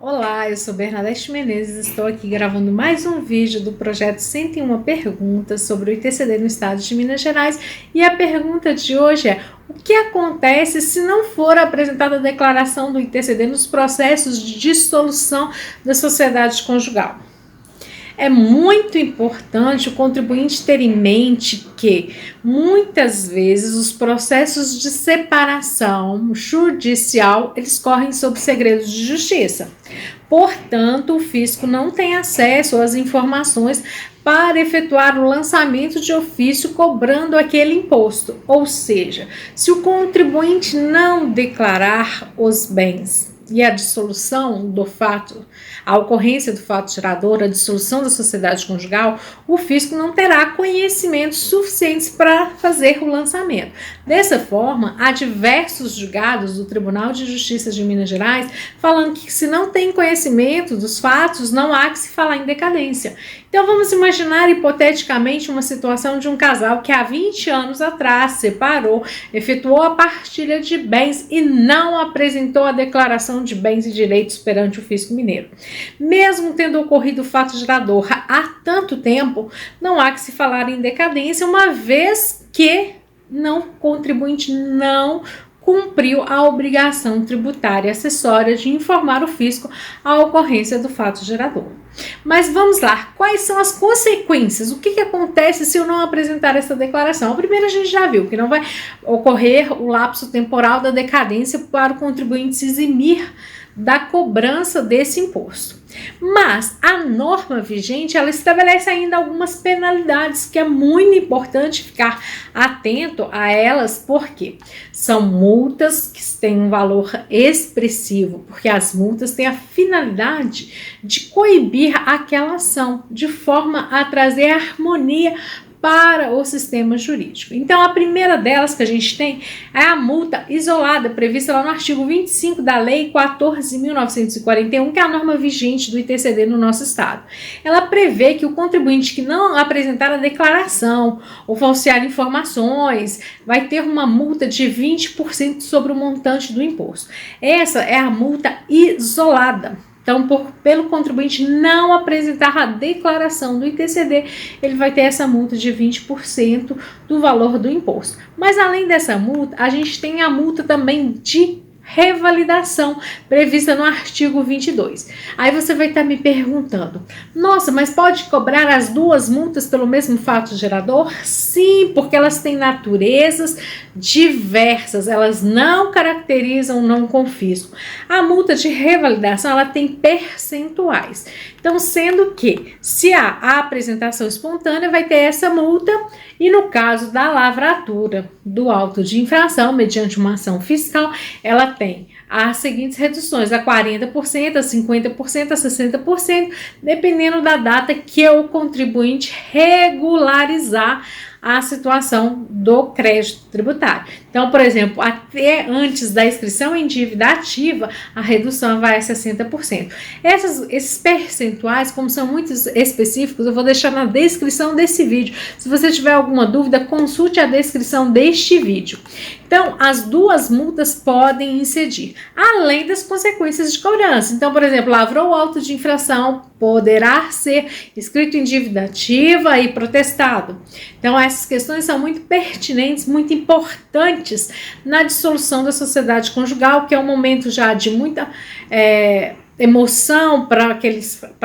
Olá, eu sou Bernadette Menezes, estou aqui gravando mais um vídeo do projeto 101 Perguntas sobre o ITCD no estado de Minas Gerais, e a pergunta de hoje é: o que acontece se não for apresentada a declaração do ITCD nos processos de dissolução da sociedade conjugal? É muito importante o contribuinte ter em mente que, muitas vezes, os processos de separação judicial, eles correm sob segredo de justiça. Portanto, o fisco não tem acesso às informações para efetuar o lançamento de ofício cobrando aquele imposto. Ou seja, se o contribuinte não declarar os bens e a dissolução do fato, a ocorrência do fato gerador, a dissolução da sociedade conjugal, o fisco não terá conhecimentos suficientes para fazer o lançamento. Dessa forma, há diversos julgados do Tribunal de Justiça de Minas Gerais falando que, se não tem conhecimento dos fatos, não há que se falar em decadência. Então vamos imaginar hipoteticamente uma situação de um casal que há 20 anos atrás separou, efetuou a partilha de bens e não apresentou a declaração de bens e direitos perante o fisco mineiro. Mesmo tendo ocorrido o fato gerador há tanto tempo, não há que se falar em decadência, uma vez que o contribuinte não cumpriu a obrigação tributária acessória de informar o fisco a ocorrência do fato gerador. Mas vamos lá, quais são as consequências? O que acontece se eu não apresentar essa declaração? Primeiro, a gente já viu que não vai ocorrer o lapso temporal da decadência para o contribuinte se eximir da cobrança desse imposto. Mas a norma vigente, ela estabelece ainda algumas penalidades que é muito importante ficar atento a elas, porque são multas que têm um valor expressivo, porque as multas têm a finalidade de coibir aquela ação, de forma a trazer harmonia para o sistema jurídico. Então, a primeira delas que a gente tem é a multa isolada, prevista lá no artigo 25 da Lei 14.941, que é a norma vigente do ITCD no nosso estado. Ela prevê que o contribuinte que não apresentar a declaração ou falsear informações vai ter uma multa de 20% sobre o montante do imposto. Essa é a multa isolada. Então, pelo contribuinte não apresentar a declaração do ITCD, ele vai ter essa multa de 20% do valor do imposto. Mas além dessa multa, a gente tem a multa também de revalidação, prevista no artigo 22. Aí você vai estar me perguntando: nossa, mas pode cobrar as duas multas pelo mesmo fato gerador? Sim, porque elas têm naturezas diversas, elas não caracterizam não confisco. A multa de revalidação, ela tem percentuais. Então, sendo que, se há a apresentação espontânea, vai ter essa multa, e no caso da lavratura do auto de infração, mediante uma ação fiscal, ela tem as seguintes reduções: a 40%, a 50%, a 60%, dependendo da data que o contribuinte regularizar a situação do crédito tributário. Então, por exemplo, até antes da inscrição em dívida ativa, a redução vai a 60%. Esses percentuais, como são muito específicos, eu vou deixar na descrição desse vídeo. Se você tiver alguma dúvida, consulte a descrição deste vídeo. Então, as duas multas podem incidir, além das consequências de cobrança. Então, por exemplo, lavrou o auto de infração, poderá ser inscrito em dívida ativa e protestado. Então, essas questões são muito pertinentes, muito importantes na dissolução da sociedade conjugal, que é um momento já de muita emoção para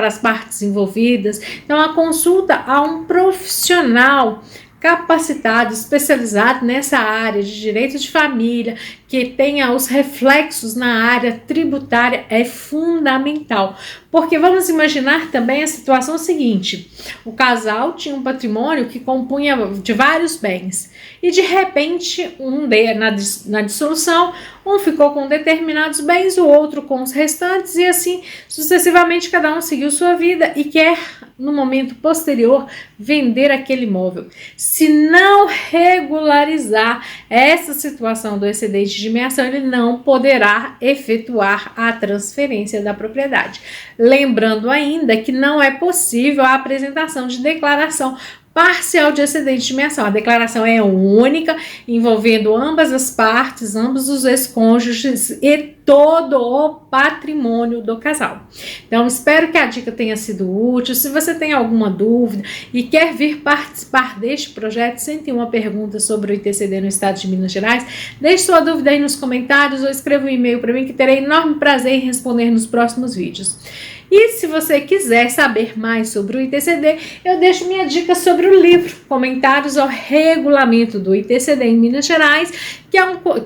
as partes envolvidas. Então, a consulta a um profissional capacitado, especializado nessa área de direito de família, que tenha os reflexos na área tributária, é fundamental. Porque vamos imaginar também a situação seguinte: o casal tinha um patrimônio que compunha de vários bens, e de repente, na dissolução, um ficou com determinados bens, o outro com os restantes, e assim sucessivamente cada um seguiu sua vida e quer, no momento posterior, vender aquele imóvel. Se não regularizar essa situação do excedente de meação, ele não poderá efetuar a transferência da propriedade. Lembrando ainda que não é possível a apresentação de declaração parcial de excedente de meação. A declaração é única, envolvendo ambas as partes, ambos os ex-cônjuges e todo o patrimônio do casal. Então, espero que a dica tenha sido útil. Se você tem alguma dúvida e quer vir participar deste projeto, sem ter uma pergunta sobre o ITCD no estado de Minas Gerais, deixe sua dúvida aí nos comentários ou escreva um e-mail para mim que terei enorme prazer em responder nos próximos vídeos. E se você quiser saber mais sobre o ITCD, eu deixo minha dica sobre o livro Comentários ao Regulamento do ITCD em Minas Gerais, que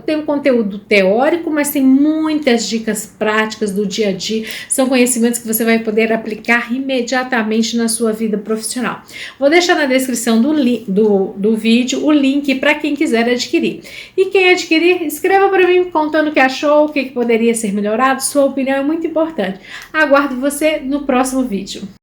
tem um conteúdo teórico, mas tem muitas dicas práticas do dia a dia. São conhecimentos que você vai poder aplicar imediatamente na sua vida profissional. Vou deixar na descrição do vídeo o link para quem quiser adquirir. E quem adquirir, escreva para mim contando o que achou, o que poderia ser melhorado. Sua opinião é muito importante. Aguardo você no próximo vídeo.